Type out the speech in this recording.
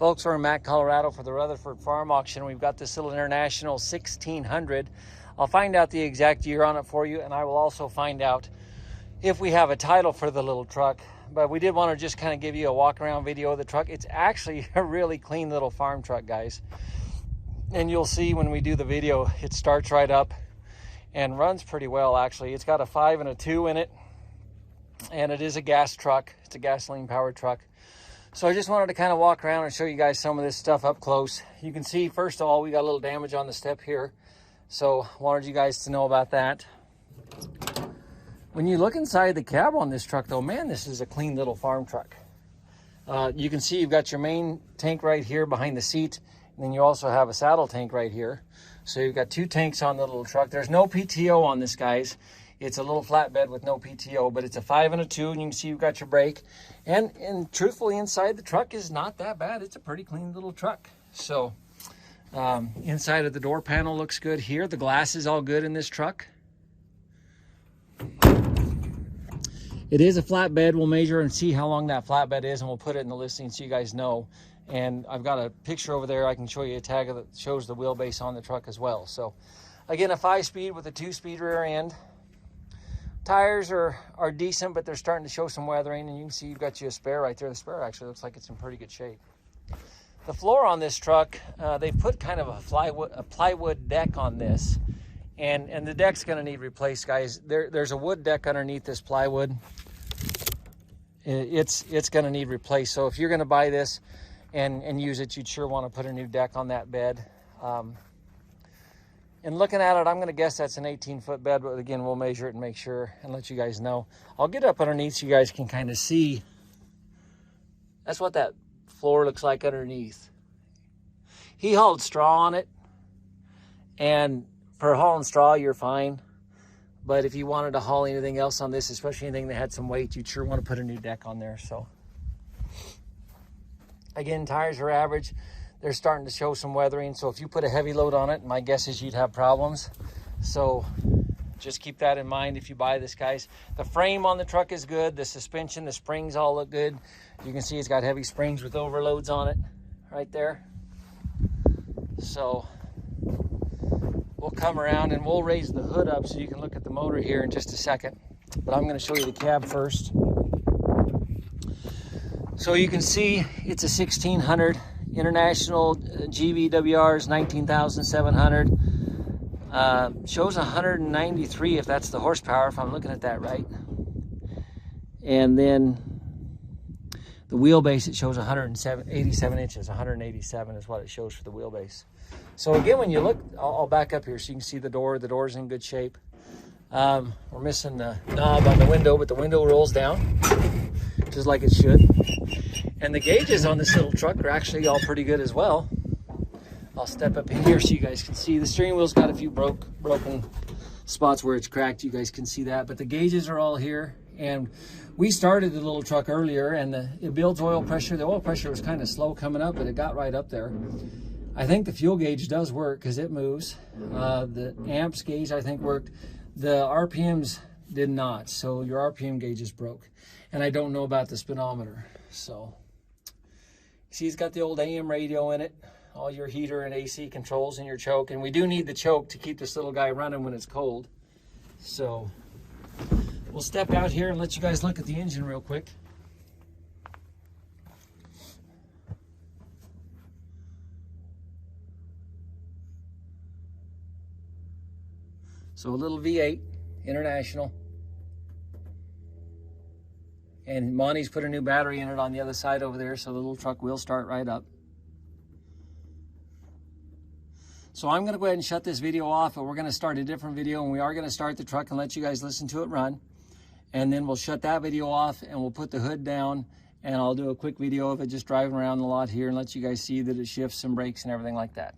Folks, we're in Mac, Colorado for the Rutherford Farm Auction. We've got this little International 1600. I'll find out the exact year on it for you, and I will also find out if we have a title for the little truck. But we did want to just kind of give you a walk around video of the truck. It's actually a really clean little farm truck, guys. And you'll see when we do the video, it starts right up and runs pretty well, actually. It's got a 5 and a 2 in it, and it is a gas truck. It's a gasoline powered truck. So I just wanted to kind of walk around and show you guys some of this stuff up close. You can see, first of all, we got a little damage on the step here. So wanted you guys to know about that. When you look inside the cab on this truck though, man, this is a clean little farm truck. You can see you've got your main tank right here behind the seat. And then you also have a saddle tank right here. So you've got 2 tanks on the little truck. There's no PTO on this, guys. It's a little flatbed with no PTO, but it's a 5 and a 2, and you can see you've got your brake. And truthfully, inside the truck is not that bad. It's a pretty clean little truck. So inside of the door panel looks good here. The glass is all good in this truck. It is a flatbed. We'll measure and see how long that flatbed is, and we'll put it in the listing so you guys know. And I've got a picture over there. I can show you a tag that shows the wheelbase on the truck as well. So again, a 5-speed with a 2-speed rear end. Tires are decent, but they're starting to show some weathering, and you can see you've got you a spare right there. The spare actually looks like it's in pretty good shape. The floor on this truck, they've put kind of a plywood deck on this, and the deck's going to need replaced, guys. There's a wood deck underneath this plywood. It's going to need replaced. So if you're going to buy this and use it, you'd sure want to put a new deck on that bed. And looking at it, I'm going to guess that's an 18-foot bed, but again, we'll measure it and make sure and let you guys know. I'll get up underneath so you guys can kind of see. That's what that floor looks like underneath. He hauled straw on it, and for hauling straw, you're fine. But if you wanted to haul anything else on this, especially anything that had some weight, you'd sure want to put a new deck on there. So again, tires are average. They're starting to show some weathering, so if you put a heavy load on it, my guess is you'd have problems. So just keep that in mind if you buy this, guys. The frame on the truck is good. The suspension, the springs all look good. You can see it's got heavy springs with overloads on it right there. So we'll come around and we'll raise the hood up so you can look at the motor here in just a second. But I'm going to show you the cab first. So you can see it's a 1600. International GVWR's 19,700. Shows 193 if that's the horsepower, if I'm looking at that right. And then the wheelbase, it shows 87 inches. 187 is what it shows for the wheelbase. So again, when you look, I'll back up here so you can see the door. The door's in good shape. We're missing the knob on the window, but the window rolls down just like it should. And the gauges on this little truck are actually all pretty good as well. I'll step up in here so you guys can see. The steering wheel's got a few broken spots where it's cracked. You guys can see that. But the gauges are all here. And we started the little truck earlier, and it builds oil pressure. The oil pressure was kind of slow coming up, but it got right up there. I think the fuel gauge does work because it moves. The amps gauge, I think, worked. The RPMs did not. So your RPM gauge is broke. And I don't know about the speedometer. So see, it's got the old AM radio in it, all your heater and AC controls in your choke, and we do need the choke to keep this little guy running when it's cold. So we'll step out here and let you guys look at the engine real quick. So a little V8 International. And Monty's put a new battery in it on the other side over there, so the little truck will start right up. So I'm going to go ahead and shut this video off, but we're going to start a different video, and we are going to start the truck and let you guys listen to it run. And then we'll shut that video off, and we'll put the hood down, and I'll do a quick video of it just driving around the lot here and let you guys see that it shifts and brakes and everything like that.